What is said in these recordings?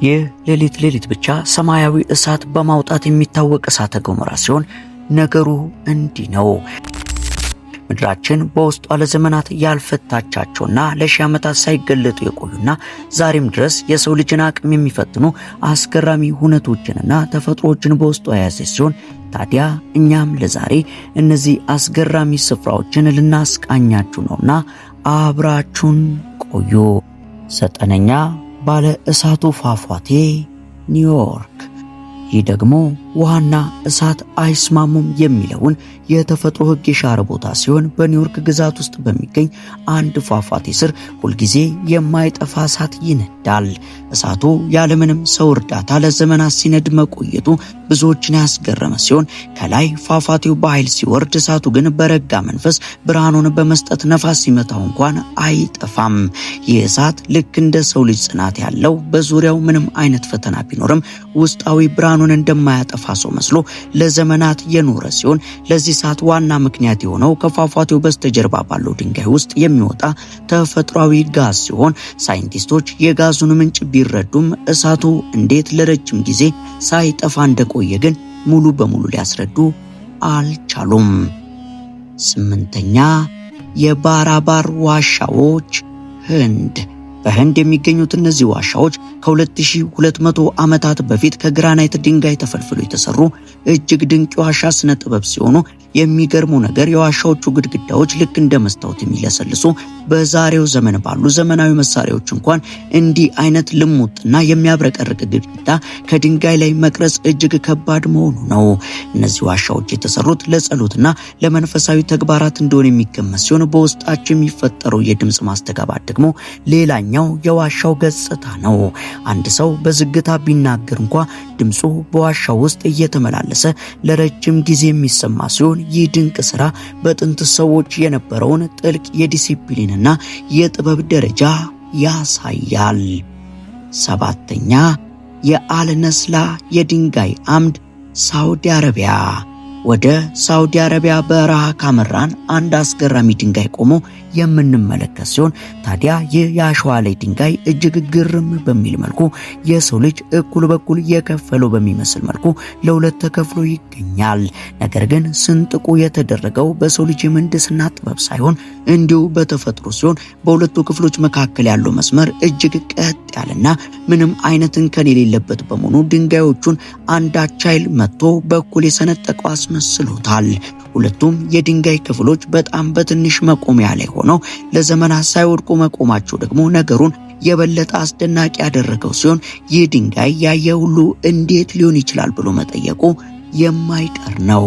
ይህ ሌሊት ብቻ ሰማያዊ እሳት በማውጣት የሚታወቅ እሳተ ገሞራ ሲሆን ነገሩ እንዲህ ነው። ምድራችን በውስጧ ለዘመናት ያልፈታቻቸውና ለሺህ ዓመታት ሳይገለጡ የቆዩና ዛሬም ድረስ የሰው ልጅን አቅም የሚፈትኑ አስገራሚ ሁነቶችንና ተፈጥሮዎችን በውስጧ የያዘች ሲሆን ታዲያ እኛም ለዛሬ እነዚህ አስገራሚ ስፍራዎችን ልናስቃኛችሁ ነውና አብራችሁን ቆዩ። 9ኛ ባለ እሳቱ ፏፏቴ ኒውዮርክ። ይህ ደግሞ ውሃና እሳት አይስማሙም የሚለውን የተፈጥሮ ሕግ የሻረ ቦታ ሲሆን በኒውዮርክ ግዛት ውስጥ በሚገኝ አንድ ፏፏቴ ስር ሁልጊዜ የማይጠፋ እሳት ይነዳል። እሳቱ ያለምንም ሰው እርዳታ ለዘመናት ሲነድ መቆየቱ ብዙዎችን ያስገረመ ሲሆን ከላይ ፏፏቴው በኃይል ሲወርድ እሳቱ ግን በረጋ መንፈስ ብርሃኑን በመስጠት ነፋስ ሲመታው እንኳን አይጠፋም። ይህ እሳት ልክ እንደ ሰው ልጅ ጽናት ያለው በዙሪያው ምንም አይነት ፈተና ቢኖርም ውስጣዊ ብርሃኑን እንደማያጠፋ ሰው መስሎ ለዘመናት የኖረ ሲሆን ለዚህ እሳት ዋና ምክንያት የሆነው ከፏፏቴው በስተጀርባ ባለው ድንጋይ ውስጥ የሚወጣ ተፈጥሯዊ ጋዝ ሲሆን ሳይንቲስቶች የጋዙን ምንጭ ቢረዱም እሳቱ እንዴት ለረጅም ጊዜ ሳይጠፋ እንደቆየ ግን ሙሉ በሙሉ ሊያስረዱ አልቻሉም። 8ኛ የባራባር ዋሻዎች ህንድ። በህንድ የሚገኙት እነዚህ ዋሻዎች ከ2200 ዓመታት በፊት ከግራናይት ድንጋይ ተፈልፍሎ የተሰሩ እጅግ ድንቅ የዋሻ ስነ ጥበብ ሲሆኑ የሚገርመው ነገር የዋሻዎቹ ግድግዳዎች ልክ እንደ መስታወት የሚለሰልሱ በዛሬው ዘመን ባሉ ዘመናዊ መሳሪያዎች እንኳን እንዲህ አይነት ልሙጥና የሚያብረቀርቅ ግድግዳ ከድንጋይ ላይ መቅረጽ እጅግ ከባድ መሆኑ ነው። እነዚህ ዋሻዎች የተሰሩት ለጸሎትና ለመንፈሳዊ ተግባራት እንደሆነ የሚገመት ሲሆን በውስጣቸው የሚፈጠረው የድምጽ ማስተጋባት ደግሞ ሌላኛው የዋሻው ገጽታ ነው። አንድ ሰው በዝግታ ቢናገር እንኳ ድምፁ በዋሻው ውስጥ እየተመላለሰ ለረጅም ጊዜ የሚሰማ ሲሆን ይህ ድንቅ ስራ በጥንት ሰዎች የነበረውን ጥልቅ የዲሲፕሊንና የጥበብ ደረጃ ያሳያል። 7ኛ የአልነስላ የድንጋይ አምድ ሳውዲ አረቢያ። ወደ ሳውዲ አረቢያ በረሃ ካመራን አንድ አስገራሚ ድንጋይ ቆሞ የምንመለከት ሲሆን ታዲያ ይህ የአሸዋ ላይ ድንጋይ እጅግ ግርም በሚል መልኩ የሰው ልጅ እኩል በኩል የከፈለው በሚመስል መልኩ ለሁለት ተከፍሎ ይገኛል። ነገር ግን ስንጥቁ የተደረገው በሰው ልጅ የምህንድስና ጥበብ ሳይሆን እንዲሁ በተፈጥሮ ሲሆን በሁለቱ ክፍሎች መካከል ያለው መስመር እጅግ ቀጥ ያለና ምንም አይነት እንከን የሌለበት በመሆኑ ድንጋዮቹን አንዳች ኃይል መጥቶ በኩል የሰነጠቀው አስመስሎታል። ሁለቱም የድንጋይ ክፍሎች በጣም በትንሽ መቆሚያ ላይ ሆነው ለዘመናት ሳይወድቁ መቆማቸው ደግሞ ነገሩን የበለጠ አስደናቂ ያደረገው ሲሆን ይህ ድንጋይ ያየ ሁሉ እንዴት ሊሆን ይችላል ብሎ መጠየቁ የማይቀር ነው።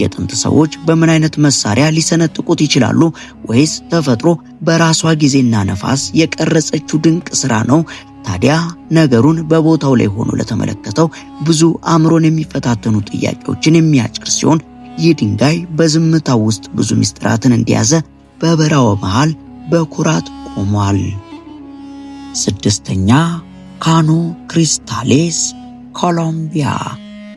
የጥንት ሰዎች በምን አይነት መሳሪያ ሊሰነጥቁት ይችላሉ? ወይስ ተፈጥሮ በራሷ ጊዜና ነፋስ የቀረጸችው ድንቅ ስራ ነው? ታዲያ ነገሩን በቦታው ላይ ሆኖ ለተመለከተው ብዙ አእምሮን የሚፈታተኑ ጥያቄዎችን የሚያጭር ሲሆን ይህ ድንጋይ በዝምታው ውስጥ ብዙ ምስጢራትን እንደያዘ በበረሃው መሃል በኩራት ቆሟል። 6ኛ ካኖ ክሪስታሌስ ኮሎምቢያ።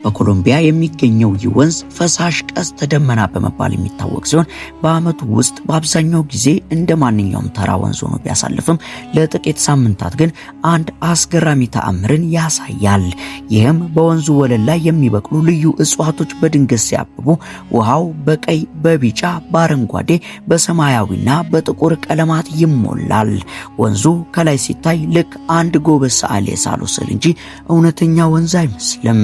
በኮሎምቢያ የሚገኘው ይህ ወንዝ ፈሳሽ ቀስተ ደመና በመባል የሚታወቅ ሲሆን በዓመቱ ውስጥ በአብዛኛው ጊዜ እንደ ማንኛውም ተራ ወንዝ ሆኖ ቢያሳልፍም ለጥቂት ሳምንታት ግን አንድ አስገራሚ ተአምርን ያሳያል። ይህም በወንዙ ወለል ላይ የሚበቅሉ ልዩ እጽዋቶች በድንገት ሲያብቡ ውሃው በቀይ፣ በቢጫ፣ በአረንጓዴ፣ በሰማያዊና በጥቁር ቀለማት ይሞላል። ወንዙ ከላይ ሲታይ ልክ አንድ ጎበዝ ሰዓሊ የሳለው ስዕል እንጂ እውነተኛ ወንዝ አይመስልም።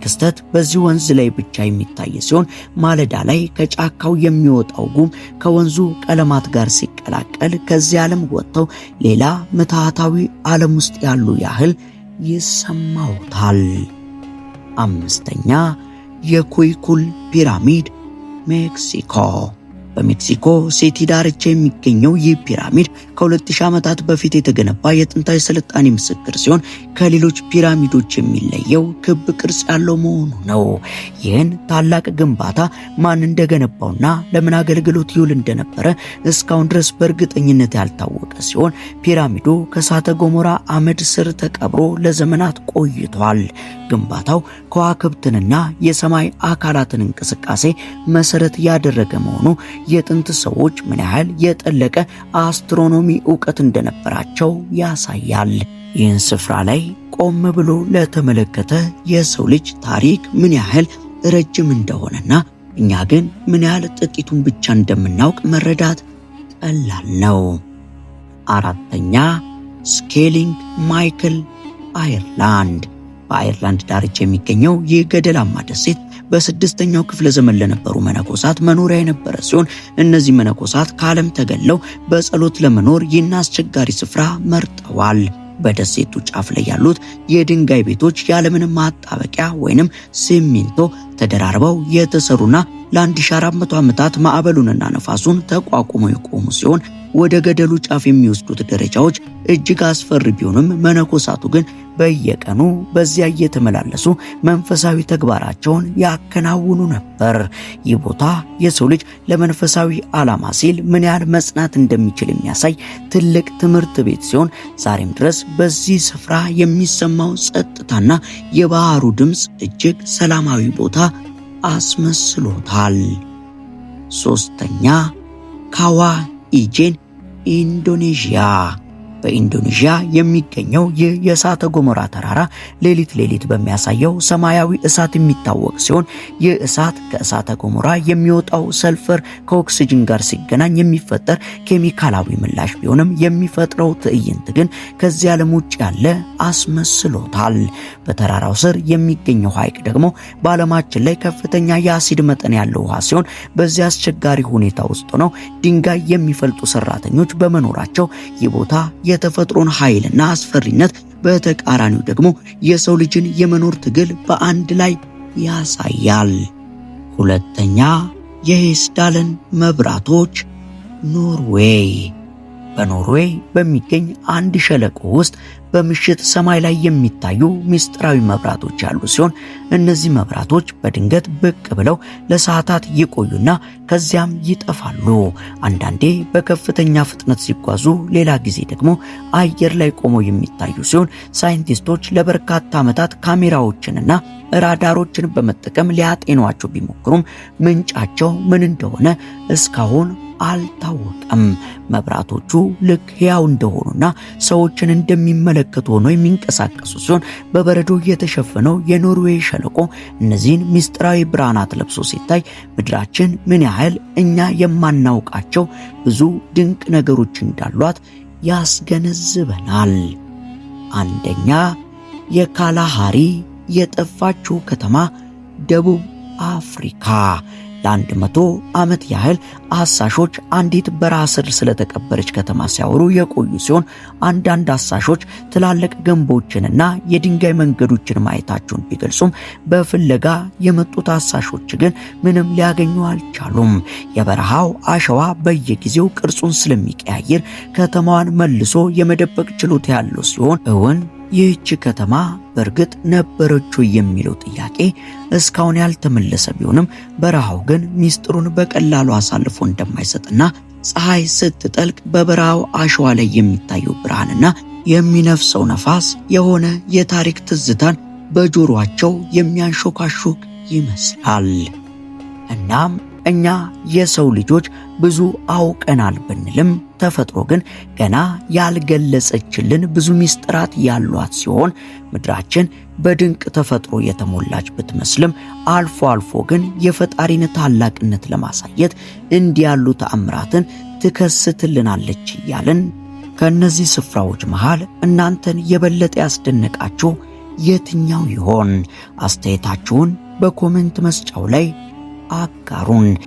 ክስተት በዚህ ወንዝ ላይ ብቻ የሚታይ ሲሆን ማለዳ ላይ ከጫካው የሚወጣው ጉም ከወንዙ ቀለማት ጋር ሲቀላቀል ከዚህ ዓለም ወጥተው ሌላ ምትሃታዊ ዓለም ውስጥ ያሉ ያህል ይሰማውታል። 5ኛ የኩይኩል ፒራሚድ ሜክሲኮ። በሜክሲኮ ሲቲ ዳርቻ የሚገኘው ይህ ፒራሚድ ከ2000 ዓመታት በፊት የተገነባ የጥንታዊ ስልጣኔ ምስክር ሲሆን ከሌሎች ፒራሚዶች የሚለየው ክብ ቅርጽ ያለው መሆኑ ነው። ይህን ታላቅ ግንባታ ማን እንደገነባውና ለምን አገልግሎት ይውል እንደነበረ እስካሁን ድረስ በእርግጠኝነት ያልታወቀ ሲሆን ፒራሚዱ ከእሳተ ገሞራ አመድ ስር ተቀብሮ ለዘመናት ቆይቷል። ግንባታው ከዋክብትንና የሰማይ አካላትን እንቅስቃሴ መሰረት ያደረገ መሆኑ የጥንት ሰዎች ምን ያህል የጠለቀ አስትሮኖሚ ዕውቀት እንደነበራቸው ያሳያል። ይህን ስፍራ ላይ ቆም ብሎ ለተመለከተ የሰው ልጅ ታሪክ ምን ያህል ረጅም እንደሆነና እኛ ግን ምን ያህል ጥቂቱን ብቻ እንደምናውቅ መረዳት ቀላል ነው። አራተኛ ስኬሊንግ ማይክል አየርላንድ። በአየርላንድ ዳርቻ የሚገኘው ይህ ገደላማ ደሴት በ6ኛው ክፍለ ዘመን ለነበሩ መነኮሳት መኖሪያ የነበረ ሲሆን እነዚህ መነኮሳት ከዓለም ተገለው በጸሎት ለመኖር ይህን አስቸጋሪ ስፍራ መርጠዋል። በደሴቱ ጫፍ ላይ ያሉት የድንጋይ ቤቶች ያለምንም ማጣበቂያ ወይንም ሲሚንቶ ተደራርበው የተሰሩና ለ1400 ዓመታት ማዕበሉንና ነፋሱን ተቋቁመው የቆሙ ሲሆን ወደ ገደሉ ጫፍ የሚወስዱት ደረጃዎች እጅግ አስፈሪ ቢሆንም መነኮሳቱ ግን በየቀኑ በዚያ እየተመላለሱ መንፈሳዊ ተግባራቸውን ያከናውኑ ነበር። ይህ ቦታ የሰው ልጅ ለመንፈሳዊ ዓላማ ሲል ምን ያህል መጽናት እንደሚችል የሚያሳይ ትልቅ ትምህርት ቤት ሲሆን ዛሬም ድረስ በዚህ ስፍራ የሚሰማው ጸጥታና የባህሩ ድምፅ እጅግ ሰላማዊ ቦታ አስመስሎታል። ሶስተኛ ካዋ ኢጄን ኢንዶኔዥያ። በኢንዶኔዥያ የሚገኘው ይህ የእሳተ ገሞራ ተራራ ሌሊት በሚያሳየው ሰማያዊ እሳት የሚታወቅ ሲሆን ይህ እሳት ከእሳተ ገሞራ የሚወጣው ሰልፈር ከኦክሲጅን ጋር ሲገናኝ የሚፈጠር ኬሚካላዊ ምላሽ ቢሆንም የሚፈጥረው ትዕይንት ግን ከዚህ ዓለም ውጭ ያለ አስመስሎታል። በተራራው ስር የሚገኘው ሐይቅ ደግሞ በዓለማችን ላይ ከፍተኛ የአሲድ መጠን ያለው ውሃ ሲሆን በዚህ አስቸጋሪ ሁኔታ ውስጥ ነው ድንጋይ የሚፈልጡ ሰራተኞች በመኖራቸው ይህ ቦታ የተፈጥሮን ኃይልና አስፈሪነት በተቃራኒው ደግሞ የሰው ልጅን የመኖር ትግል በአንድ ላይ ያሳያል። ሁለተኛ የሄስዳለን መብራቶች ኖርዌይ። በኖርዌይ በሚገኝ አንድ ሸለቆ ውስጥ በምሽት ሰማይ ላይ የሚታዩ ሚስጥራዊ መብራቶች ያሉ ሲሆን እነዚህ መብራቶች በድንገት ብቅ ብለው ለሰዓታት ይቆዩና ከዚያም ይጠፋሉ። አንዳንዴ በከፍተኛ ፍጥነት ሲጓዙ፣ ሌላ ጊዜ ደግሞ አየር ላይ ቆመው የሚታዩ ሲሆን ሳይንቲስቶች ለበርካታ ዓመታት ካሜራዎችንና ራዳሮችን በመጠቀም ሊያጤኗቸው ቢሞክሩም ምንጫቸው ምን እንደሆነ እስካሁን አልታወቀም። መብራቶቹ ልክ ሕያው እንደሆኑና ሰዎችን እንደሚመለከቱ ሆነው የሚንቀሳቀሱ ሲሆን በበረዶ የተሸፈነው የኖርዌይ ሸለቆ እነዚህን ሚስጥራዊ ብርሃናት ለብሶ ሲታይ ምድራችን ምን ያህል እኛ የማናውቃቸው ብዙ ድንቅ ነገሮች እንዳሏት ያስገነዝበናል። አንደኛ የካላሃሪ የጠፋችው ከተማ ደቡብ አፍሪካ። ለ100 ዓመት ያህል አሳሾች አንዲት በረሃ ስር ስለተቀበረች ከተማ ሲያወሩ የቆዩ ሲሆን አንዳንድ አሳሾች ትላልቅ ግንቦችንና የድንጋይ መንገዶችን ማየታቸውን ቢገልጹም በፍለጋ የመጡት አሳሾች ግን ምንም ሊያገኙ አልቻሉም። የበረሃው አሸዋ በየጊዜው ቅርጹን ስለሚቀያየር ከተማዋን መልሶ የመደበቅ ችሎታ ያለው ሲሆን እውን ይህች ከተማ በእርግጥ ነበረች የሚለው ጥያቄ እስካሁን ያልተመለሰ ቢሆንም በረሃው ግን ሚስጥሩን በቀላሉ አሳልፎ እንደማይሰጥና ፀሐይ ስትጠልቅ በበረሃው አሸዋ ላይ የሚታየው ብርሃንና የሚነፍሰው ነፋስ የሆነ የታሪክ ትዝታን በጆሮአቸው የሚያንሾካሾክ ይመስላል። እናም እኛ የሰው ልጆች ብዙ አውቀናል ብንልም ተፈጥሮ ግን ገና ያልገለጸችልን ብዙ ሚስጥራት ያሏት ሲሆን ምድራችን በድንቅ ተፈጥሮ የተሞላች ብትመስልም አልፎ አልፎ ግን የፈጣሪን ታላቅነት ለማሳየት እንዲህ ያሉ ተአምራትን ትከስትልናለች እያልን ከነዚህ ስፍራዎች መሃል እናንተን የበለጠ ያስደነቃችሁ የትኛው ይሆን? አስተያየታችሁን በኮሜንት መስጫው ላይ አጋሩን።